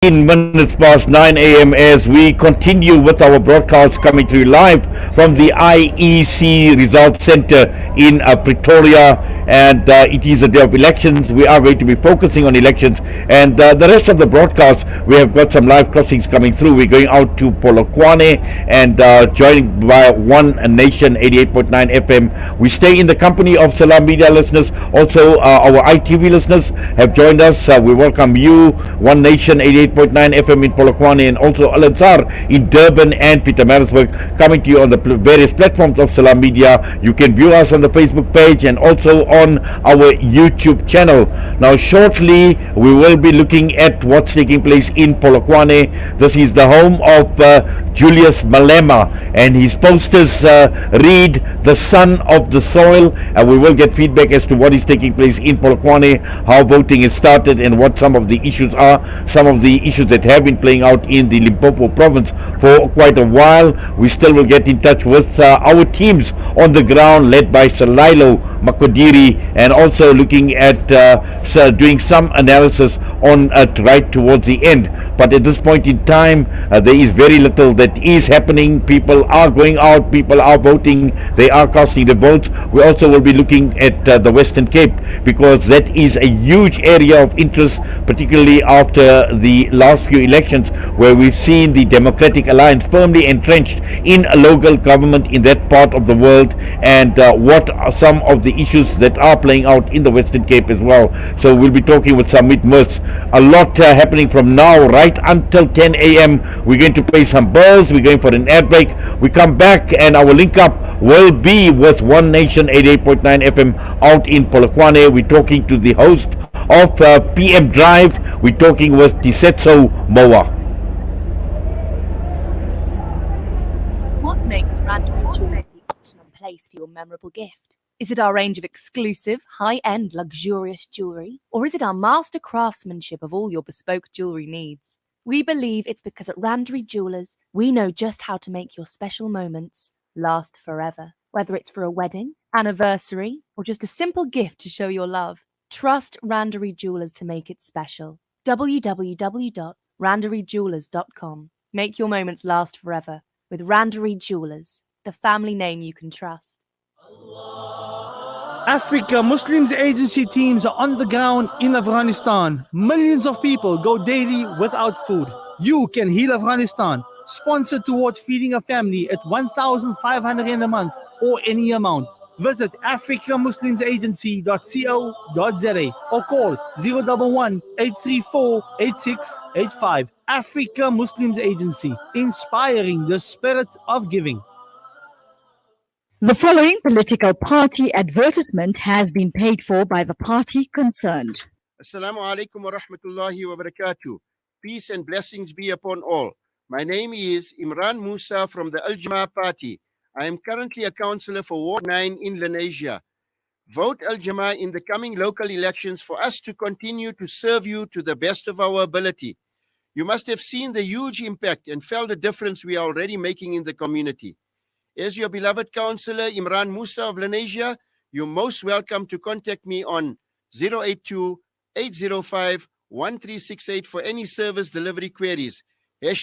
Minutes past 9 a.m. as we continue with our broadcast coming to you live from the IEC Results Centre in Pretoria. And it is a day of elections. We are going to be focusing on elections, and the rest of the broadcast, we have got some live crossings coming through. We're going out to Polokwane and joining by One Nation 88.9 FM. We stay in the company of Salam Media listeners. Also, our ITV listeners have joined us. We welcome you, One Nation 88.9 FM in Polokwane, and also Al Ansar in Durban and Pietermaritzburg, coming to you on the various platforms of Salam Media. You can view us on the Facebook page and also on our YouTube channel. Now shortly we will be looking at what's taking place in Polokwane. This is the home of Julius Malema, and his posters read "The Son of the Soil," and we will get feedback as to what is taking place in Polokwane, how voting is started, and what some of the issues are, some of the issues that have been playing out in the Limpopo province for quite a while. We still will get in touch with our teams on the ground, led by Salailo Makodiri, and also looking at doing some analysis on right towards the end. But at this point in time, there is very little that is happening. People are going out, people are voting, they are casting their votes. We also will be looking at the Western Cape, because that is a huge area of interest, particularly after the last few elections, where we've seen the Democratic Alliance firmly entrenched in a local government in that part of the world, and what are some of the issues that are playing out in the Western Cape as well. So we'll be talking with Samit Murs. A lot happening from now right until 10 a.m. We're going to play some balls. We're going for an ad break. We come back and our link up will be with One Nation 88.9 FM out in Polokwane. We're talking to the host of PM Drive. We're talking with Tisetso Moa. What makes Randwick Jewelers the optimum place for your memorable gift? Is it our range of exclusive, high-end, luxurious jewellery? Or is it our master craftsmanship of all your bespoke jewellery needs? We believe it's because at Randwick Jewelers, we know just how to make your special moments last forever. Whether it's for a wedding, anniversary, or just a simple gift to show your love, trust Randwick Jewelers to make it special. www.randaryjewelers.com. Make your moments last forever with Randwick Jewelers, the family name you can trust. Africa Muslims Agency teams are on the ground in Afghanistan. Millions of people go daily without food. You can heal Afghanistan. Sponsor towards feeding a family at 1,500 a month or any amount. Visit africamuslimsagency.co.za or call 011-834-8685. Africa Muslims Agency, inspiring the spirit of giving. The following political party advertisement has been paid for by the party concerned. Assalamu alaikum wa rahmatullahi wa barakatuh. Peace and blessings be upon all. My name is Imran Musa from the Al Jamaa Party. I am currently a councillor for Ward 9 in Lenasia. Vote Al Jamaa in the coming local elections for us to continue to serve you to the best of our ability. You must have seen the huge impact and felt the difference we are already making in the community. As your beloved councillor Imran Musa of Lenasia, you're most welcome to contact me on 082-805-1368 for any service delivery queries. #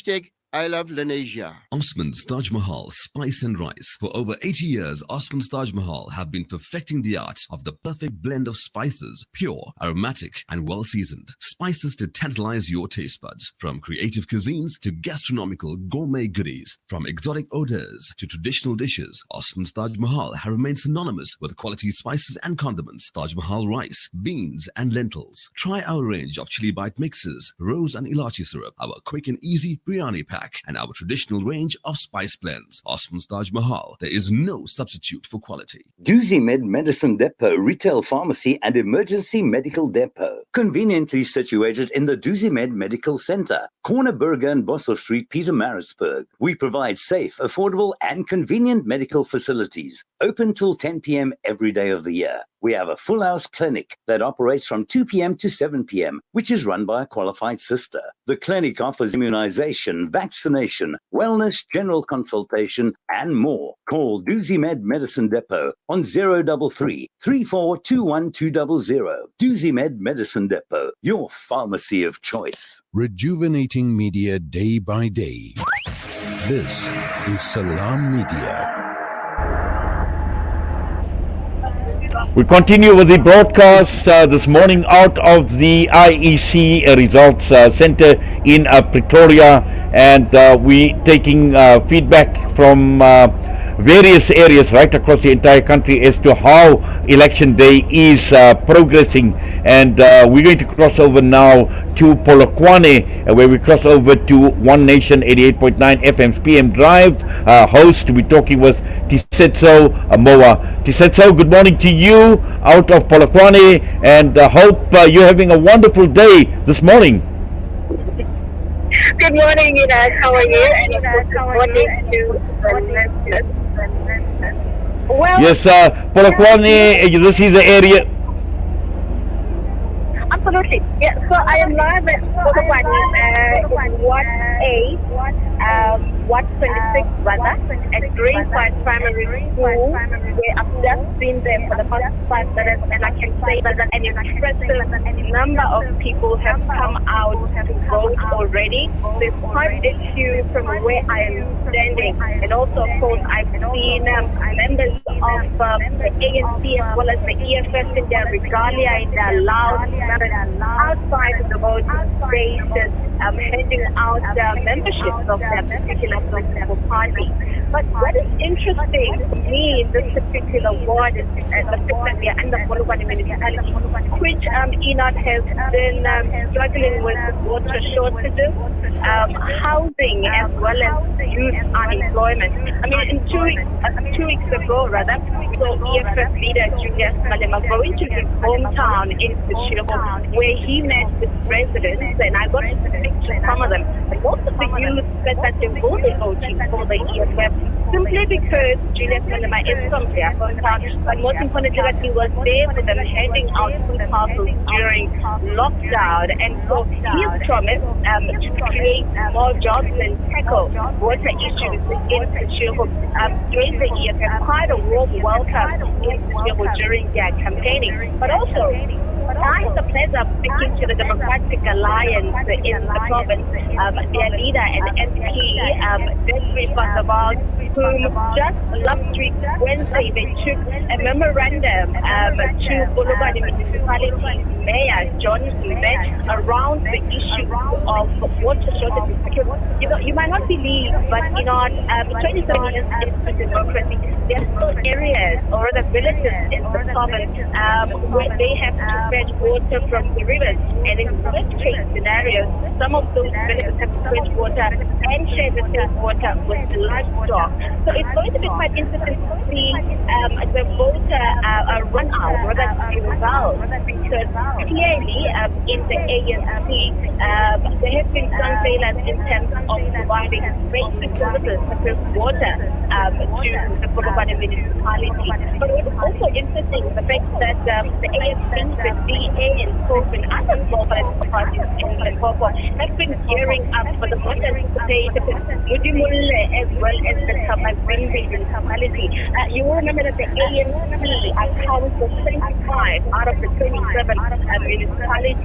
I love Lenasia. Osman's Taj Mahal Spice and Rice. For over 80 years, Osman's Taj Mahal have been perfecting the art of the perfect blend of spices, pure, aromatic, and well-seasoned. Spices to tantalize your taste buds. From creative cuisines to gastronomical gourmet goodies. From exotic odors to traditional dishes, Osman's Taj Mahal have remained synonymous with quality spices and condiments. Taj Mahal rice, beans, and lentils. Try our range of chili bite mixes, rose and ilachi syrup, our quick and easy biryani pack, and our traditional range of spice blends. Osman's Taj Mahal. There is no substitute for quality. DuziMed Medicine Depot, Retail Pharmacy and Emergency Medical Depot. Conveniently situated in the DuziMed Medical Centre, Corner Burger and Bosser Street, Pietermaritzburg. We provide safe, affordable and convenient medical facilities. Open till 10 p.m. every day of the year. we have a full house clinic that operates from 2 p.m. to 7 p.m., which is run by a qualified sister. The clinic offers immunization, vaccination, wellness, general consultation, and more. Call Doozy Med Medicine Depot on 033 3421 Doozy Med Medicine Depot, your pharmacy of choice. Rejuvenating media day by day. This is Salam Media. We continue with the broadcast this morning out of the IEC Results Centre in Pretoria, and we taking feedback from various areas right across the entire country as to how election day is progressing. And we're going to cross over now to Polokwane, where we cross over to One Nation 88.9 FM's PM Drive. Host, we're talking with Tisetso Moa. Tisetso, good morning to you out of Polokwane, and hope you're having a wonderful day this morning. Good morning, Inas. How are you? And good morning to the listeners. Well, Yes, Polokwane, this is the area. Absolutely. Yeah, so I am live at Polokwane, Ward 8, Ward 26 rather, at Greenside Primary School, where I've just been there for the past 5 minutes, and I can say that an impressive number of people have come out to vote already. There's quite a few from where I am standing, and also, of course, I've seen members of the ANC as well as the EFF in their regalia, in their loud outside of the voting stations, handing out memberships of their particular political party. But what is interesting to me in this particular ward is the fact that we are under Polokwane municipality, which Enad has been struggling with water shortages, housing, as well as youth unemployment. I mean, in 2 weeks ago, rather, so EFF leader Julius Malema going to his hometown in Seshego, where he met with residents, and I got to speak to some of them. And most of the youth said that they will be voting for the EFF simply because Julius Malema is from their hometown, but most importantly that he was there for them handing out food parcels during lockdown. And so his promise to create more jobs and tackle water issues in Seshego gave the EFF quite a warm welcome in Seshego during their campaigning. But also, I had the pleasure of speaking to the Democratic Alliance in the province, their leader and MP, Desiree Vanderwald, whom just last week, Wednesday, they took a memorandum to Polokwane Municipality Mayor John Mbet around the issue of water shortages. Because, you might not believe, but 27 years into democracy, there are still areas or other villages in the province where they have to fetch water from the rivers, and in worst case scenarios, some of those villages have to fetch water and share the same water with livestock. So it's going to be quite interesting to see the voter run out, rather the results, because clearly in the ANC there have been some failures in terms of providing basic services such as water to the Polokwane municipality. But what's also interesting is the fact that the ANC, the DA, and COPE and other small political parties in Limpopo have been gearing up for the most anticipated Mudimulle as well as the Kabazimbi municipality. You will remember that the ANC accounts for 25 out of the 27 municipalities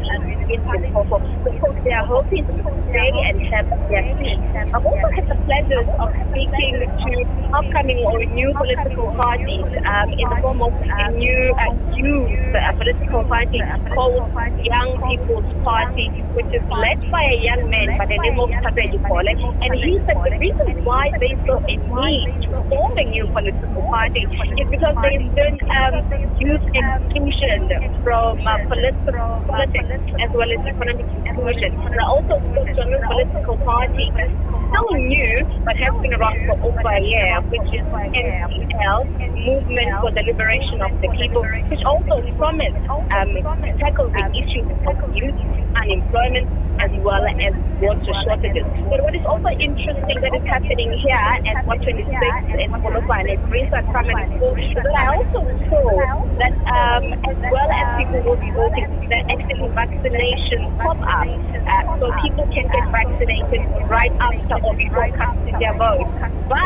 in Limpopo. So they are hoping to stay and have their seat. I've also had the pleasure of speaking to upcoming or new political parties in the form of a new youth political party called Young People's Party, which is led by a young man by the name of Tabe Dipole. And he said the reason why they saw a need to form a new political party is because there's been youth exclusion from politics as well as economic exclusion. And I also spoke to a political party still new but has been around for over a year, which is MPL, Movement for the Liberation of the People, which also promised to tackle the issues of youth unemployment as well as water shortages. But what is also interesting that is happening here at 126 in Polokwane at Greenside Primary School is that I also saw that as well as people will be voting, that actually vaccination pop up. So people can get vaccinated right after or before casting their vote. But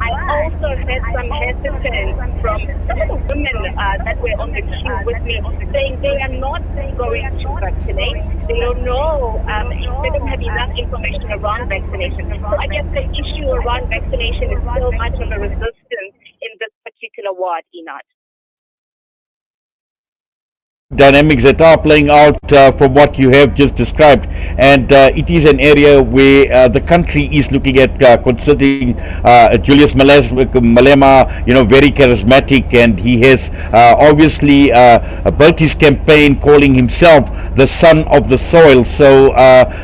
I also had some hesitance from some of the women that were on the queue with me saying they are not going to vaccinate. They don't know, they don't have enough information around vaccination. So I guess the issue around vaccination is still much of a resistance in this particular ward, Inat. Dynamics that are playing out from what you have just described, and it is an area where the country is looking at considering Julius Malema, very charismatic, and he has obviously built his campaign calling himself the son of the soil. So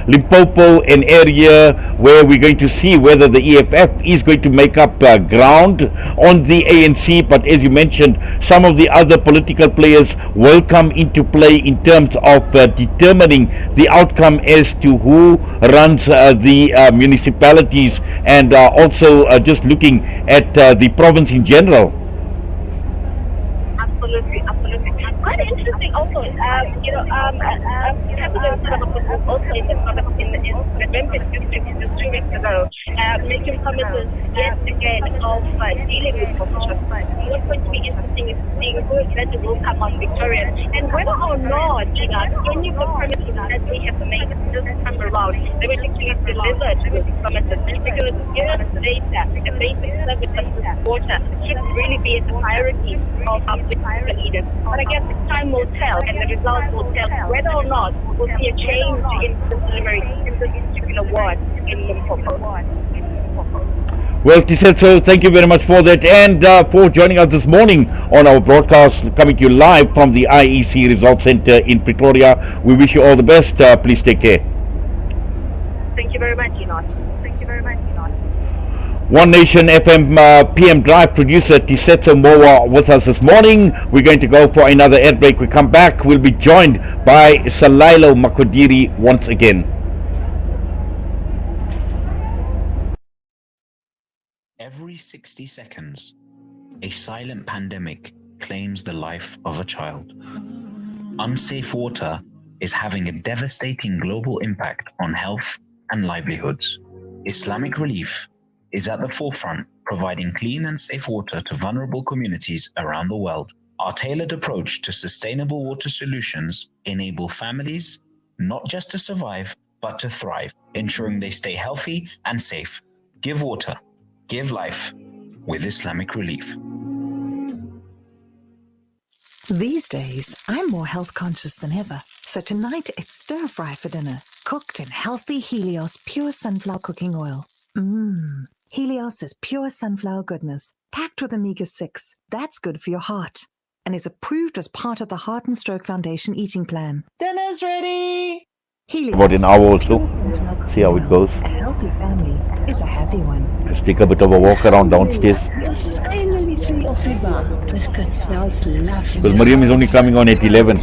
Limpopo, an area where we're going to see whether the EFF is going to make up ground on the ANC, but as you mentioned, some of the other political players will come into play in terms of determining the outcome as to who runs the municipalities, and also just looking at the province in general. Absolutely. Quite interesting also, President Trump was also in the Memphis district just 2 weeks ago, making promises yet again of dealing with corruption. What's going to be interesting is seeing who exactly will come out victorious, and whether or not, any of the promises that they have made this time around, they will actually deliver to those promises, because given the data, the basic services, water, should really be a priority of our political leaders. But I guess time will tell, and the results will tell whether or not we'll see a change in the delivery in this particular ward in Limpopo. Well, Tisetso, thank you very much for that, and for joining us this morning on our broadcast coming to you live from the IEC Results Centre in Pretoria. We wish you all the best. Please take care. Thank you very much, Enoch. One Nation FM PM Drive producer Tisetso Mowa with us this morning. We're going to go for another ad break. We come back, we'll be joined by Salailo Makodiri once again. Every 60 seconds, a silent pandemic claims the life of a child. Unsafe water is having a devastating global impact on health and livelihoods. Islamic Relief is at the forefront, providing clean and safe water to vulnerable communities around the world. Our tailored approach to sustainable water solutions enable families not just to survive, but to thrive, ensuring they stay healthy and safe. Give water, give life with Islamic Relief. These days, I'm more health conscious than ever. So tonight, it's stir fry for dinner, cooked in healthy Helios pure sunflower cooking oil. Helios is pure sunflower goodness, packed with omega-6. That's good for your heart, and is approved as part of the Heart and Stroke Foundation eating plan. Dinner's ready! Helios, About an hour or so, see how it goes. A healthy family is a happy one. Let's take a bit of a walk around downstairs. You're finally free of riba. This good smells lovely. Because Miriam is only coming on at 11.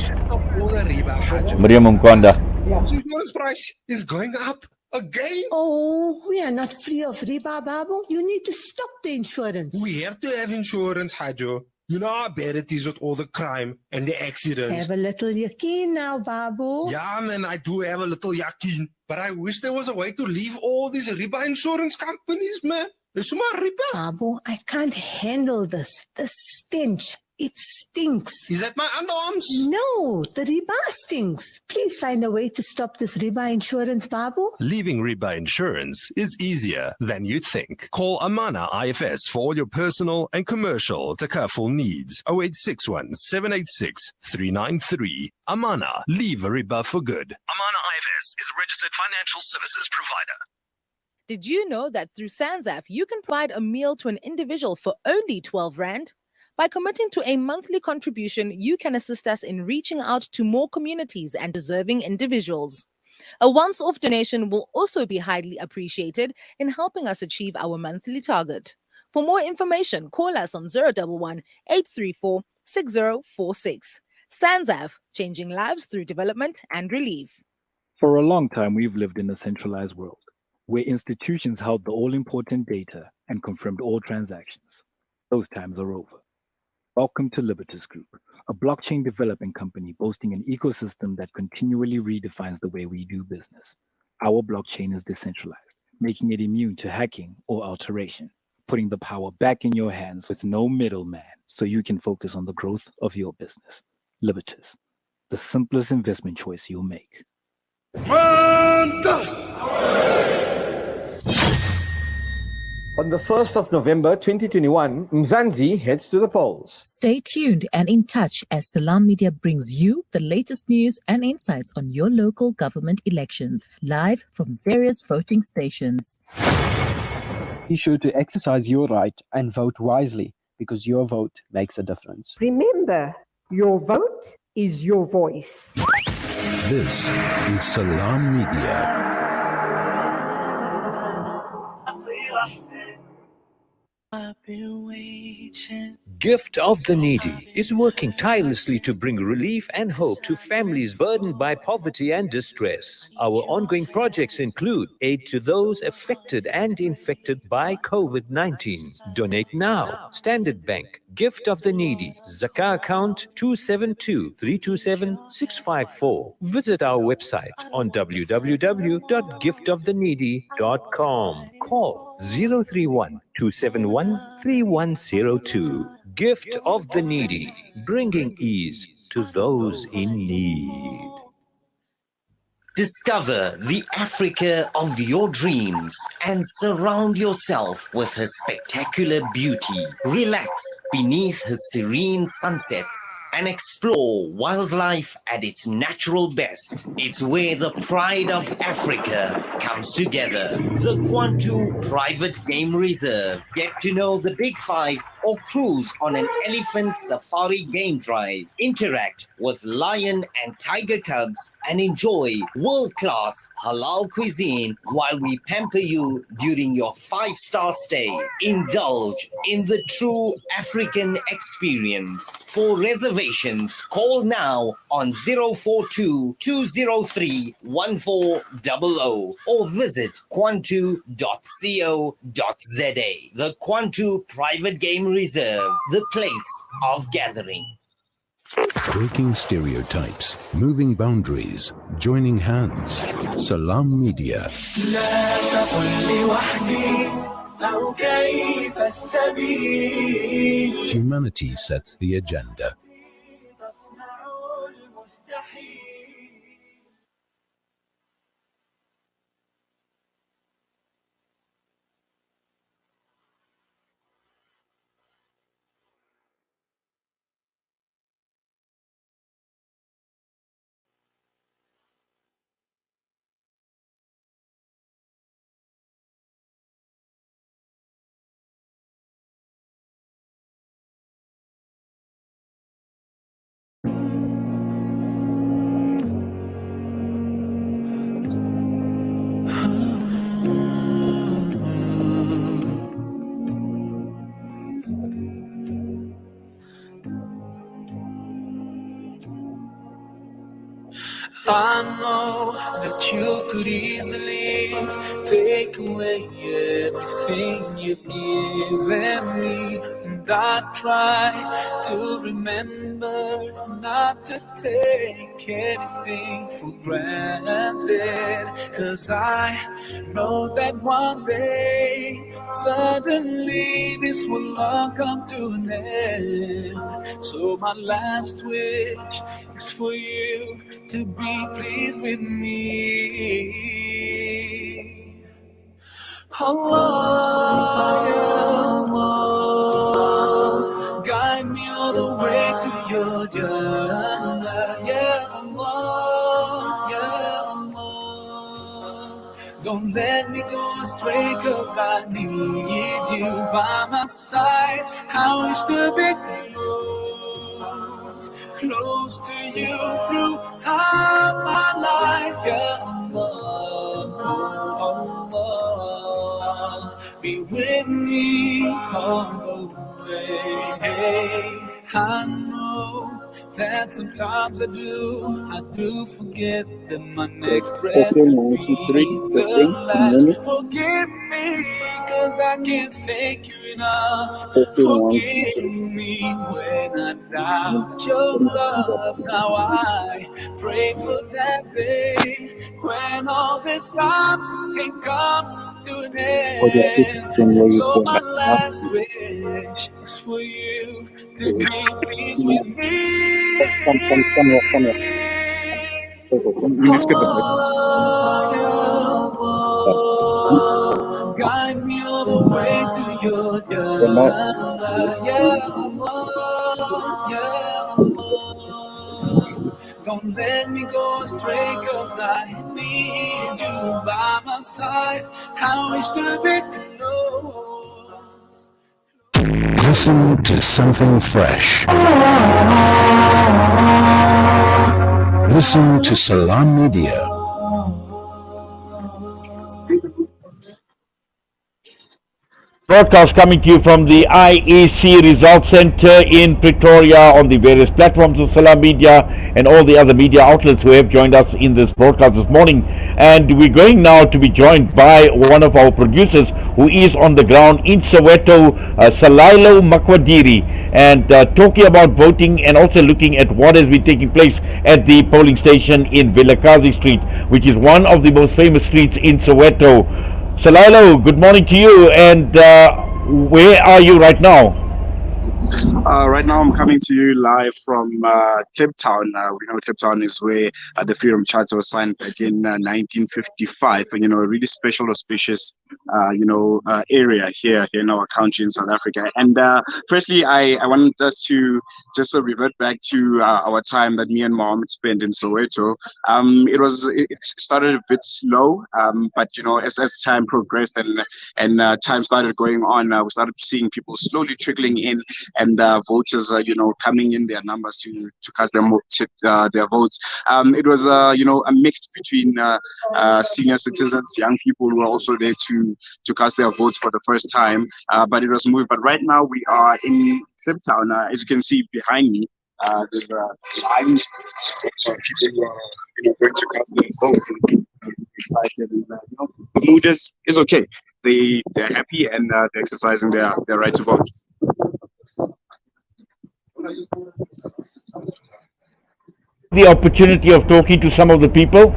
Miriam Mkwanda. The insurance price is going up again. Oh, we are not free of riba, Babu. You need to stop the insurance. We have to have insurance, Hajo. You know how bad it is with all the crime and the accidents. Have a little yakin now, Babu. Yeah, man, I do have a little yakin. But I wish there was a way to leave all these riba insurance companies, man. It's my riba. Babu, I can't handle this. The stench. It stinks. Is that my underarms? No, the riba stinks. Please find a way to stop this riba insurance, Babu. Leaving riba insurance is easier than you think. Call Amana IFS for all your personal and commercial takaful needs. 0861 786 393. Amana, leave a riba for good. Amana IFS is a registered financial services provider. Did you know that through SANZAF, you can provide a meal to an individual for only 12 Rand? By committing to a monthly contribution, you can assist us in reaching out to more communities and deserving individuals. A once-off donation will also be highly appreciated in helping us achieve our monthly target. For more information, call us on 011 834 6046. SANZAF, changing lives through development and relief. For a long time, we've lived in a centralized world where institutions held the all-important data and confirmed all transactions. Those times are over. Welcome to Libertas Group, a blockchain development company boasting an ecosystem that continually redefines the way we do business. Our blockchain is decentralized, making it immune to hacking or alteration, putting the power back in your hands with no middleman so you can focus on the growth of your business. Libertas, the simplest investment choice you'll make. On the 1st of November 2021, Mzansi heads to the polls. Stay tuned and in touch as Salam Media brings you the latest news and insights on your local government elections, live from various voting stations. Be sure to exercise your right and vote wisely, because your vote makes a difference. Remember, your vote is your voice. This is Salam Media. Gift of the Needy is working tirelessly to bring relief and hope to families burdened by poverty and distress. Our ongoing projects include aid to those affected and infected by COVID-19. Donate now. Standard Bank, Gift of the Needy, Zakah account 272-327-654. Visit our website on www.giftoftheneedy.com. Call 031-271-3102. Gift of the Needy, bringing ease to those in need. Discover the Africa of your dreams and surround yourself with her spectacular beauty. Relax beneath her serene sunsets and explore wildlife at its natural best. It's where the pride of Africa comes together. The Kwantu Private Game Reserve. Get to know the Big Five or cruise on an elephant safari game drive. Interact with lion and tiger cubs and enjoy world-class halal cuisine while we pamper you during your 5-star stay. Indulge in the true African experience. For reservations, call now on 042-203-1400 or visit kwantu.co.za. The Kwantu Private Game Reserve, the place of gathering. Breaking stereotypes, moving boundaries, joining hands. Salam Media. Humanity sets the agenda. I know that you could easily take away everything you've given me, and I try to remember not to take anything for granted, 'cause I know that one day suddenly this will all come to an end. So my last wish is for you to be pleased with me. Allah, Allah, guide me all the way to your Jannah. Yeah, Allah, yeah, Allah. Don't let me go astray, 'cause I need you by my side. I wish to be close to you throughout my life. Yeah, Allah, Allah, be with me all the way. I know that sometimes I do forget that my next breath will be the last. Forgive me, cause I can't thank you enough. Forgive me when I doubt your love. Now I pray for that day when all this stops and comes to an end. So my last wish is for you to be pleased with me. Guide me all the way to your Jannah. Yeah, Allah, yeah, Allah. Don't let me go astray, cause I need you by my side. I wish to be close. Listen to something fresh. Listen to Salam Media. Broadcast coming to you from the IEC Results Centre in Pretoria on the various platforms of Salam Media and all the other media outlets who have joined us in this broadcast this morning. And we're going now to be joined by one of our producers who is on the ground in Soweto, Salailo Makwadiri, and talking about voting and also looking at what has been taking place at the polling station in Vilakazi Street, which is one of the most famous streets in Soweto. Salailo, good morning to you, and where are you right now? Right now, I'm coming to you live from Cape Town. We know Cape Town is where the Freedom Charter was signed back in 1955, and a really special, auspicious, area here in our country in South Africa. And firstly, I wanted us to just revert back to our time that me and Mohammed spent in Soweto. It started a bit slow, but as time progressed and time started going on, we started seeing people slowly trickling in, and voters, coming in their numbers to cast their votes. It was, a mix between senior citizens, young people who were also there to cast their votes for the first time. But it was moved. But right now we are in Cape Town. As you can see behind me, there's a line of people who are, going to cast their votes. And excited, and the mood is okay. They're happy, and they're exercising their right to vote. The opportunity of talking to some of the people.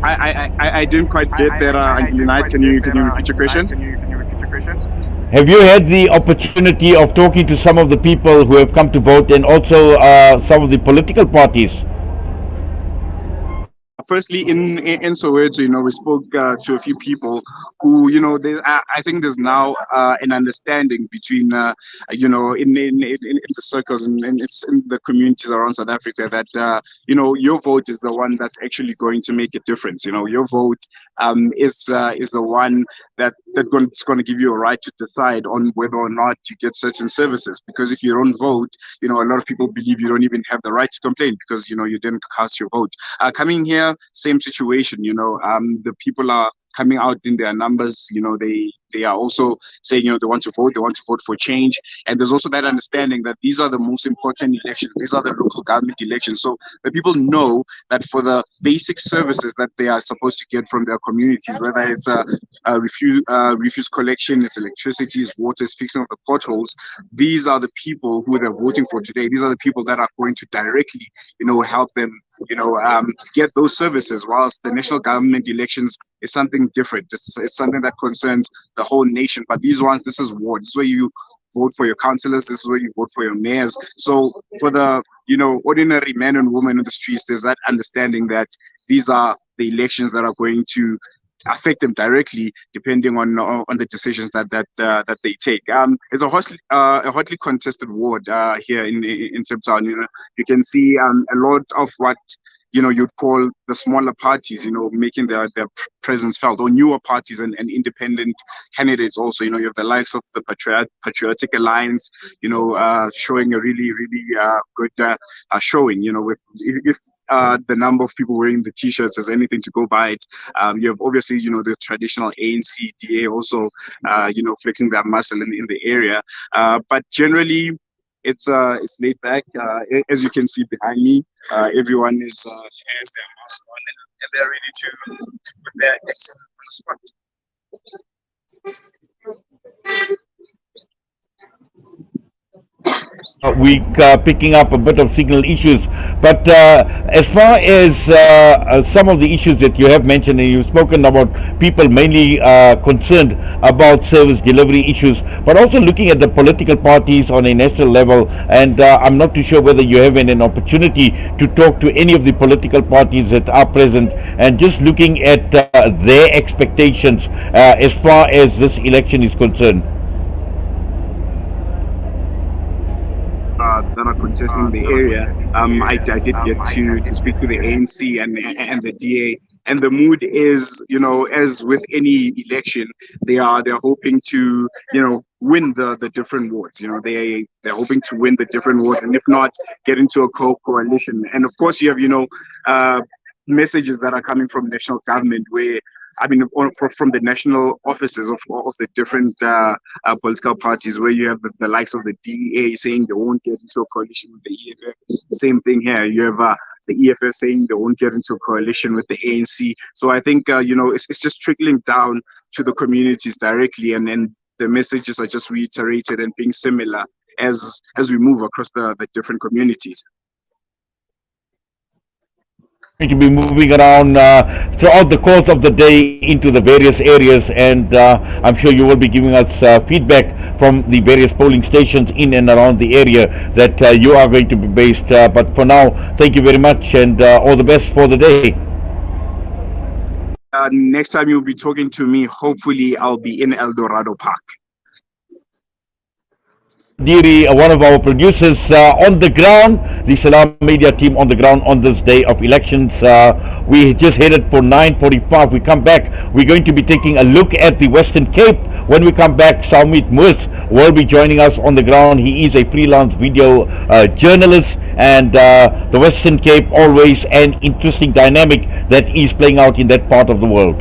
I didn't quite get that. Nice. Can you repeat your question? Have you had the opportunity of talking to some of the people who have come to vote, and also some of the political parties? Firstly, in Soweto, we spoke to a few people who, I think there's now an understanding between, in the circles and it's in the communities around South Africa that, your vote is the one that's actually going to make a difference. Your vote is the one that's going to give you a right to decide on whether or not you get certain services. Because if you don't vote, a lot of people believe you don't even have the right to complain because, you didn't cast your vote. Coming here, same situation, the people are coming out in their numbers, they are also saying, they want to vote for change. And there's also that understanding that these are the most important elections. These are the local government elections. So the people know that for the basic services that they are supposed to get from their communities, whether it's refuse collection, it's electricity, it's water, it's fixing of the potholes, these are the people who they're voting for today. These are the people that are going to directly, help them, get those services, whilst the national government elections is something different. It's something that concerns the whole nation. But these ones, this is ward. This is where you vote for your councillors. This is where you vote for your mayors. So for the, ordinary men and women in the streets, there's that understanding that these are the elections that are going to affect them directly, depending on the decisions that they take. It's a hotly contested ward here in Cape Town. You can see a lot of what you'd call the smaller parties, making their presence felt, or newer parties and independent candidates also. You have the likes of the Patriotic Alliance, showing a really, really good showing, with if the number of people wearing the t-shirts is anything to go by it. You have obviously, the traditional ANC, DA also, flexing their muscle in the area. But generally, it's laid back. As you can see behind me, everyone has their mask on, and they're ready to put their accent on the spot. We picking up a bit of signal issues, but as far as some of the issues that you have mentioned, and you've spoken about people mainly concerned about service delivery issues, but also looking at the political parties on a national level, and I'm not too sure whether you have an opportunity to talk to any of the political parties that are present, and just looking at their expectations as far as this election is concerned. That are contesting the area. I did get to speak to the ANC and the DA, and the mood is, as with any election, they're hoping to, win the different wards. They're hoping to win the different wards, and if not, get into a coalition. And of course, you have messages that are coming from national government, where from the national offices of the different political parties, where you have the likes of the DEA saying they won't get into a coalition with the EFF. Same thing here. You have the EFF saying they won't get into a coalition with the ANC. So I think it's just trickling down to the communities directly, and then the messages are just reiterated and being similar as we move across the different communities. To be moving around throughout the course of the day into the various areas, and I'm sure you will be giving us feedback from the various polling stations in and around the area that you are going to be based. But for now, thank you very much, and all the best for the day. Next time you'll be talking to me, hopefully I'll be in El Dorado Park. Diri, one of our producers on the ground, the Salam Media team on the ground on this day of elections. We just headed for 9:45. We come back, we're going to be taking a look at the Western Cape. When we come back, Saumit Moos will be joining us on the ground. He is a freelance video journalist, and the Western Cape, always an interesting dynamic that is playing out in that part of the world.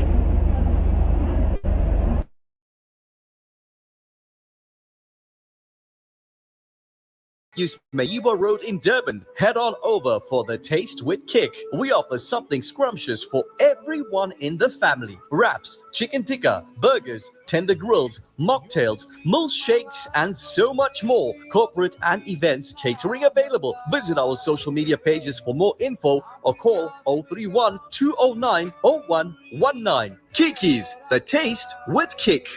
Use Mayuba Road in Durban. Head on over for the Taste with Kick. We offer something scrumptious for everyone in the family. Wraps, chicken tikka, burgers, tender grills, mocktails, milkshakes, and so much more. Corporate and events catering available. Visit our social media pages for more info or call 031 209 0119. Kiki's, the Taste with Kick.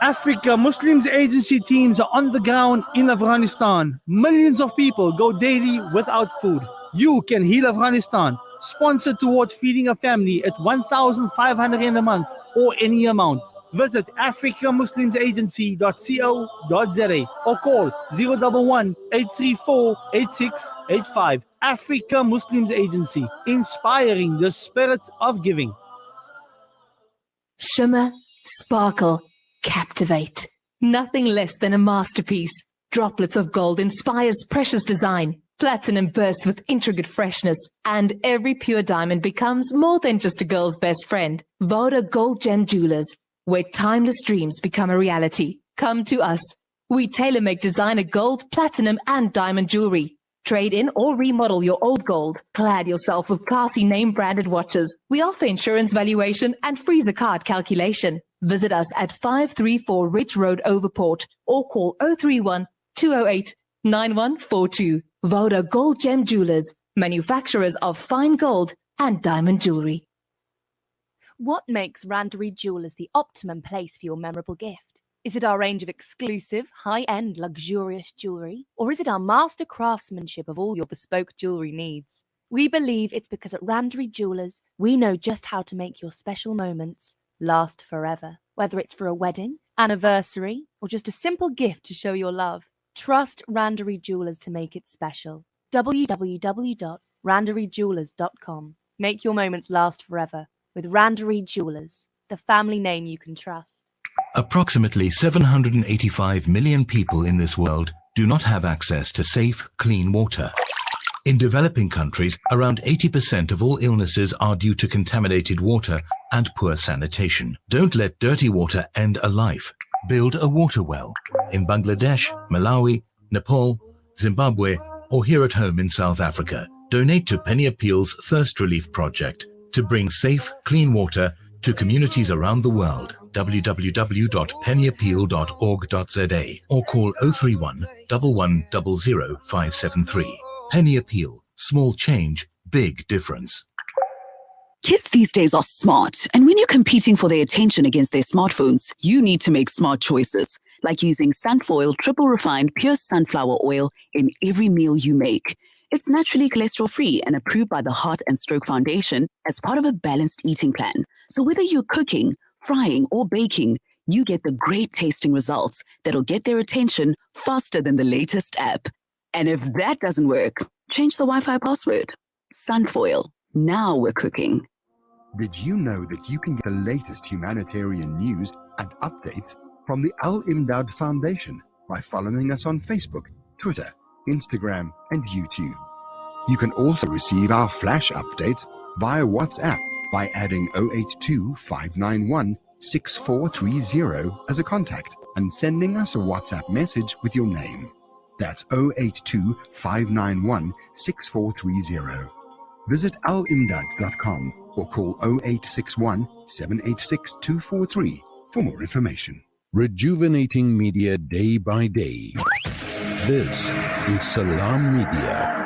Africa Muslims Agency teams are on the ground in Afghanistan. Millions of people go daily without food. You can heal Afghanistan. Sponsor towards feeding a family at 1,500 in a month or any amount. Visit africamuslimsagency.co.za or call 011-834-8685. Africa Muslims Agency, inspiring the spirit of giving. Shimmer, sparkle, captivate. Nothing less than a masterpiece. Droplets of gold inspires precious design. Platinum bursts with intricate freshness. And every pure diamond becomes more than just a girl's best friend. Voda Gold Gem Jewelers, where timeless dreams become a reality. Come to us. We tailor-make designer gold, platinum, and diamond jewelry. Trade in or remodel your old gold. Clad yourself with classy name-branded watches. We offer insurance valuation and freezer card calculation. Visit us at 534 Ridge Road, Overport, or call 031 208 9142. Voda Gold Gem Jewelers, manufacturers of fine gold and diamond jewelry. What makes Randery Jewelers the optimum place for your memorable gift? Is it our range of exclusive, high-end, luxurious jewelry? Or is it our master craftsmanship of all your bespoke jewelry needs? We believe it's because at Randery Jewelers, we know just how to make your special moments last forever. Whether it's for a wedding, anniversary, or just a simple gift to show your love, trust Randery Jewelers to make it special. www.randery.co.za randaryjewelers.com. Make your moments last forever with Randary Jewelers, the family name you can trust. Approximately 785 million people in this world do not have access to safe, clean water. In developing countries, around 80% of all illnesses are due to contaminated water and poor sanitation. Don't let dirty water end a life. Build a water well. In Bangladesh, Malawi, Nepal, Zimbabwe, or here at home in South Africa, donate to Penny Appeal's Thirst Relief Project to bring safe, clean water to communities around the world. www.pennyappeal.org.za or call 031 1100 573. Penny Appeal. Small change, big difference. Kids these days are smart, and when you're competing for their attention against their smartphones, you need to make smart choices, like using Sunfoil triple refined pure sunflower oil in every meal you make. It's naturally cholesterol-free and approved by the Heart and Stroke Foundation as part of a balanced eating plan. So whether you're cooking, frying, or baking, you get the great tasting results that'll get their attention faster than the latest app. And if that doesn't work, change the Wi-Fi password. Sunfoil. Now we're cooking. Did you know that you can get the latest humanitarian news and updates from the Al Imdad Foundation by following us on Facebook, Twitter, Instagram, and YouTube? You can also receive our flash updates via WhatsApp by adding 082 591 6430 as a contact and sending us a WhatsApp message with your name. That's 082 591 6430. Visit alimdad.com or call 0861 786 243 for more information. Rejuvenating media day by day. This is Salam Media.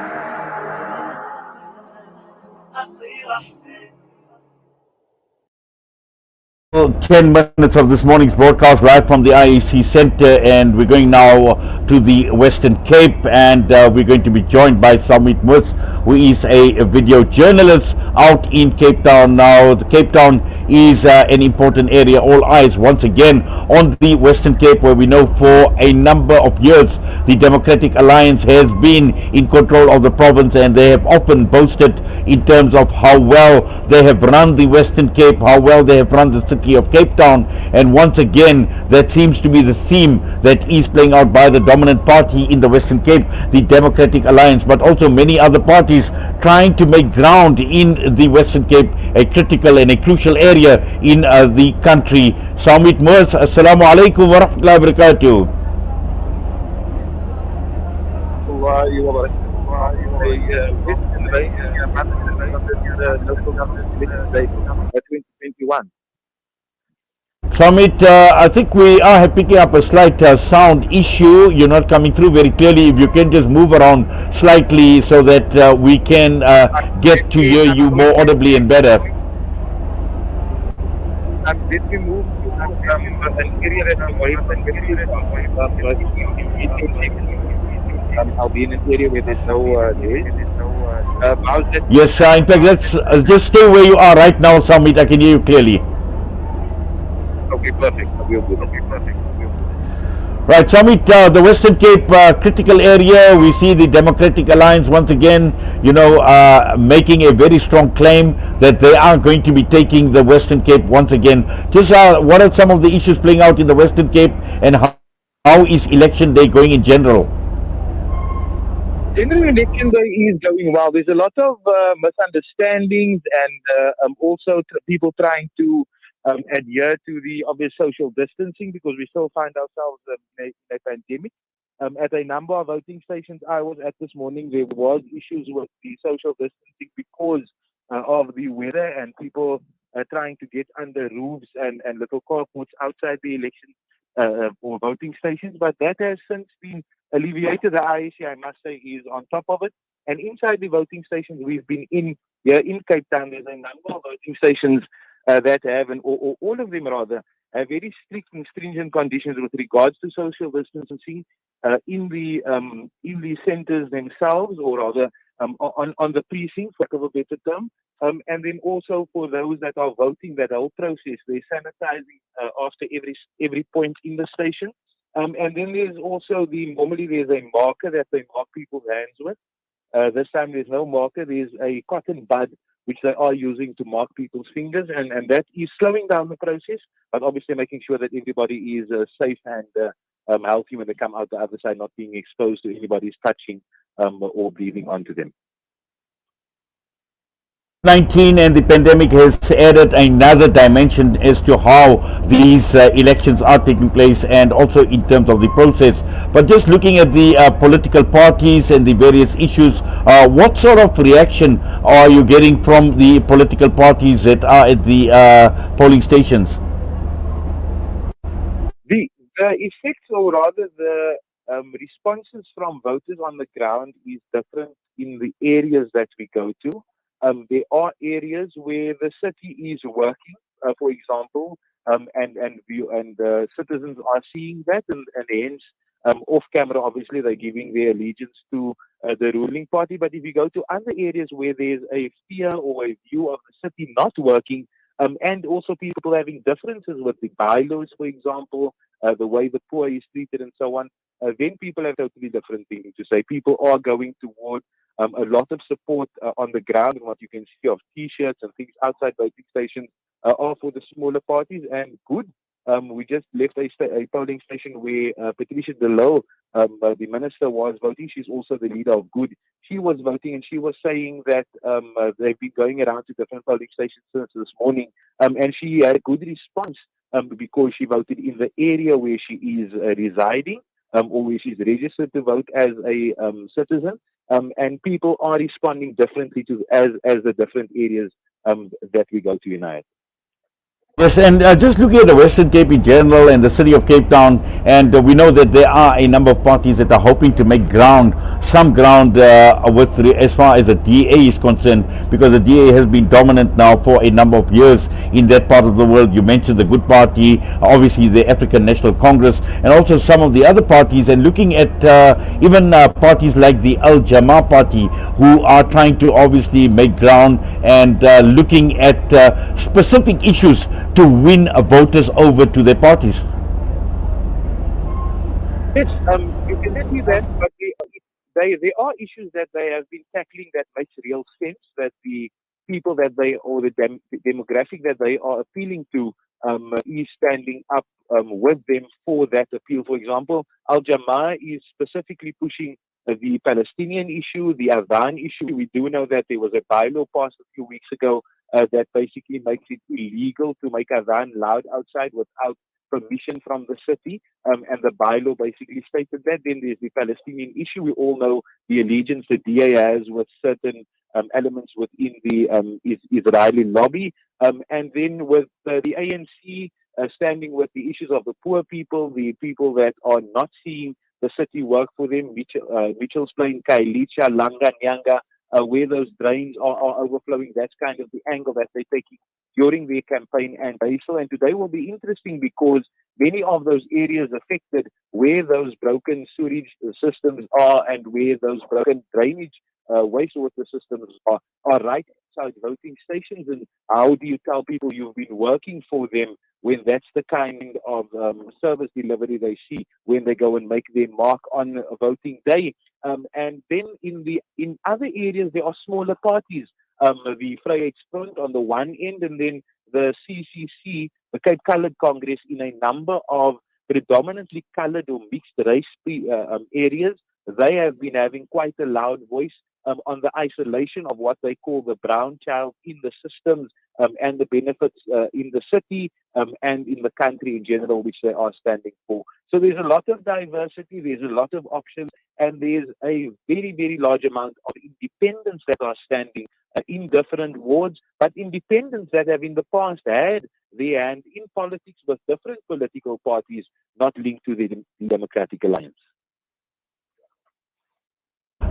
10 minutes of this morning's broadcast live from the IEC Centre, and we're going now to the Western Cape, and we're going to be joined by Samit Mus, who is a video journalist out in Cape Town now. The Cape Town is an important area. All eyes once again on the Western Cape, where we know for a number of years the Democratic Alliance has been in control of the province, and they have often boasted in terms of how well they have run the Western Cape, how well they have run the city of Cape Town. And once again, that seems to be the theme that is playing out by the dominant party in the Western Cape, the Democratic Alliance, but also many other parties trying to make ground in the Western Cape, a critical and a crucial area in the country. Samit Mus, Assalamu alaikum wa rahmatullahi wa barakatuh. Samit, I think we are picking up a slight sound issue. You're not coming through very clearly. If you can just move around slightly so that we can get to hear you more audibly and better. Did we move to an area that's away from I'll be in an area where there's no noise. Yes, in fact, let's just stay where you are right now, Samit. I can hear you clearly. Okay, perfect. We'll do. Okay, perfect. Right, Samit, the Western Cape critical area, we see the Democratic Alliance once again, making a very strong claim that they are going to be taking the Western Cape once again. Just what are some of the issues playing out in the Western Cape, and how is election day going in general? General election day is going well. There's a lot of misunderstandings and also people trying to adhere to the obvious social distancing, because we still find ourselves in a pandemic. At a number of voting stations I was at this morning, there was issues with the social distancing because of the weather and people trying to get under roofs and little carports outside the election or voting stations. But that has since been alleviated. The IEC, I must say, is on top of it. And inside the voting stations we've been in Cape Town, there's a number of voting stations that have, and or all of them rather, have very strict and stringent conditions with regards to social distancing in the centres themselves, or rather on the precinct, for lack of a better term, and then also for those that are voting, that whole process, they're sanitizing after every point in the station, and then there's also normally there's a marker that they mark people's hands with. This time there's no marker. There's a cotton bud which they are using to mark people's fingers, and that is slowing down the process, but obviously making sure that everybody is safe and healthy when they come out the other side, not being exposed to anybody's touching or breathing onto them. 19 and the pandemic has added another dimension as to how these elections are taking place, and also in terms of the process. But just looking at the political parties and the various issues, what sort of reaction are you getting from the political parties that are at the polling stations? The effects, or rather the responses from voters on the ground, is different in the areas that we go to. There are areas where the city is working, for example, and citizens are seeing that, and hence, off camera, obviously, they're giving their allegiance to the ruling party. But if you go to other areas where there's a fear or a view of the city not working, and also people having differences with the bylaws, for example, the way the poor is treated and so on, then people have totally different things to say. People are going toward a lot of support on the ground, and what you can see of T-shirts and things outside voting stations are for the smaller parties, and good. We just left a polling station where Patricia de Lille, the minister, was voting. She's also the leader of Good. She was voting, and she was saying that they've been going around to different polling stations since this morning, and she had a good response because she voted in the area where she is residing, or where she's registered to vote as a citizen. And people are responding differently to as the different areas that we go to unite. Yes, and just looking at the Western Cape in general and the city of Cape Town, and we know that there are a number of parties that are hoping to make some ground as far as the DA is concerned, because the DA has been dominant now for a number of years in that part of the world. You mentioned the Good Party, obviously the African National Congress, and also some of the other parties, and looking at even parties like the Al Jama Party, who are trying to obviously make ground and looking at specific issues to win voters over to their parties. Yes, you can see that, but there are issues that they have been tackling that makes real sense, that the people that they, or the demographic that they are appealing to is standing up with them for that appeal. For example, Al Jamaa is specifically pushing the Palestinian issue, the Adhan issue. We do know that there was a bylaw passed a few weeks ago that basically makes it illegal to make Adhan loud outside without permission from the city, and the bylaw basically stated that. Then there's the Palestinian issue. We all know the allegiance the DA has with certain elements within the Israeli lobby, and then with the ANC standing with the issues of the poor people, the people that are not seeing the city work for them, Mitchell's Plain, Kailicha, Langa, Nyanga, where those drains are overflowing. That's kind of the angle that they're taking during their campaign and basal. And today will be interesting because many of those areas affected, where those broken sewage systems are and where those broken drainage wastewater systems are right outside voting stations. And how do you tell people you've been working for them when that's the kind of service delivery they see when they go and make their mark on voting day? And then in other areas, there are smaller parties, the Vryheidsfront on the one end, and then the CCC, the Cape Coloured Congress, in a number of predominantly coloured or mixed race areas. They have been having quite a loud voice on the isolation of what they call the brown child in the systems and the benefits in the city and in the country in general, which they are standing for. So there's a lot of diversity, there's a lot of options, and there's a very, very large amount of independents that are standing in different wards, but independents that have in the past had their hand in politics with different political parties not linked to the Democratic Alliance.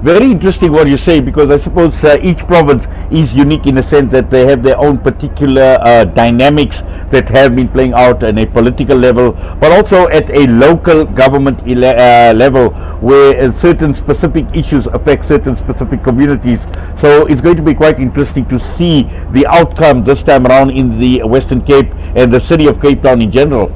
Very interesting what you say, because I suppose each province is unique in the sense that they have their own particular dynamics that have been playing out on a political level, but also at a local government level, where certain specific issues affect certain specific communities. So it's going to be quite interesting to see the outcome this time around in the Western Cape and the city of Cape Town in general.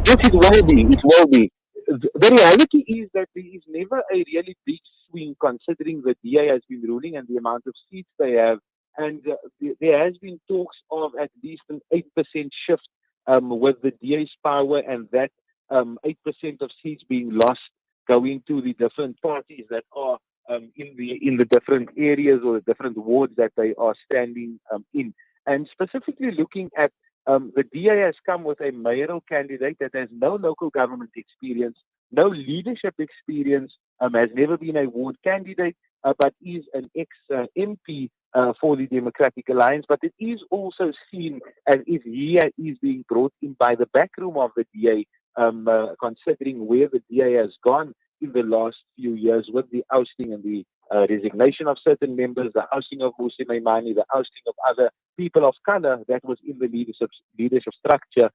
Yes, it will be. It will be. The reality is that there is never a really big been considering the DA has been ruling and the amount of seats they have. And there has been talks of at least an 8% shift with the DA's power, and that 8% of seats being lost going to the different parties that are in the different areas or the different wards that they are standing in. And specifically looking at the DA has come with a mayoral candidate that has no local government experience, no leadership experience, has never been a ward candidate, but is an ex-MP for the Democratic Alliance. But it is also seen as if he is being brought in by the backroom of the DA, considering where the DA has gone in the last few years with the ousting and the resignation of certain members, the ousting of Musi Maimani, the ousting of other people of color that was in the leadership structure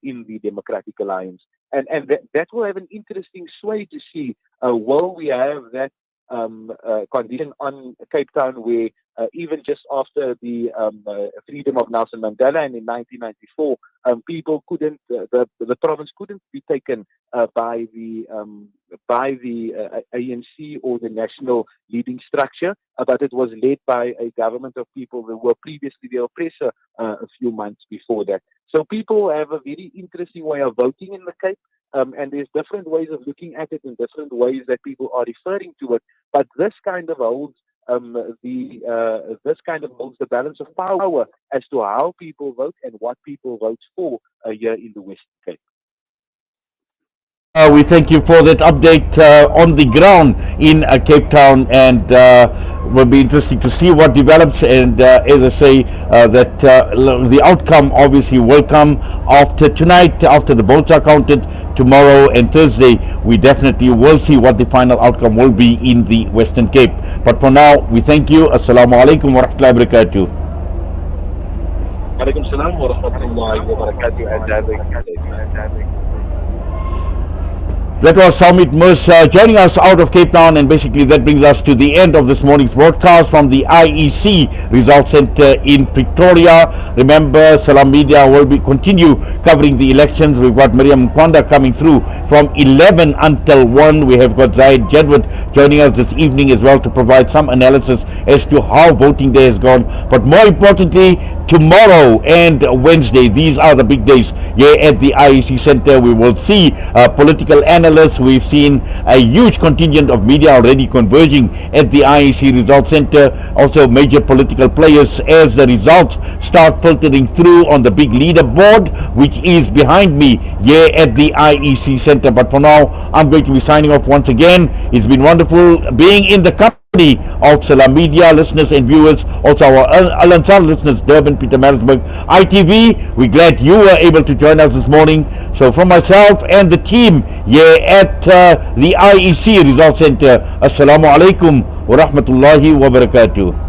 in the Democratic Alliance. And that will have an interesting sway to see will we have that condition on Cape Town where even just after the freedom of Nelson Mandela and in 1994, people couldn't, the province couldn't be taken by the ANC or the national leading structure, but it was led by a government of people who were previously the oppressor a few months before that. So people have a very interesting way of voting in the Cape. And there's different ways of looking at it and different ways that people are referring to it. But this kind of holds the balance of power as to how people vote and what people vote for here in the Western Cape. We thank you for that update on the ground in Cape Town, and will be interesting to see what develops. And as I say, that the outcome obviously will come after tonight, after the votes are counted. Tomorrow and Thursday, we definitely will see what the final outcome will be in the Western Cape. But for now, we thank you. Assalamu alaikum wa rahmatullahi wa barakatuh. Alaikum salam wa rahmatullahi wa barakatuh. That was Samit Mus joining us out of Cape Town, and basically that brings us to the end of this morning's broadcast from the IEC Results Centre in Pretoria. Remember, Salam Media will continue covering the elections. We've got Miriam Kwanda coming through from 11 until 1. We have got Zaid Jedward joining us this evening as well to provide some analysis as to how voting day has gone. But more importantly, tomorrow and Wednesday, these are the big days here at the IEC Centre. We will see political analysts. We've seen a huge contingent of media already converging at the IEC Results Centre. Also major political players as the results start filtering through on the big leaderboard, which is behind me here at the IEC Centre. But for now, I'm going to be signing off once again. It's been wonderful being in the company of Salam Media listeners and viewers, also our Al Ansar listeners, Durban, Pietermaritzburg, ITV. We're glad you were able to join us this morning. So from myself and the team here at the IEC Results Centre, Assalamu alaikum wa rahmatullahi wa barakatuh.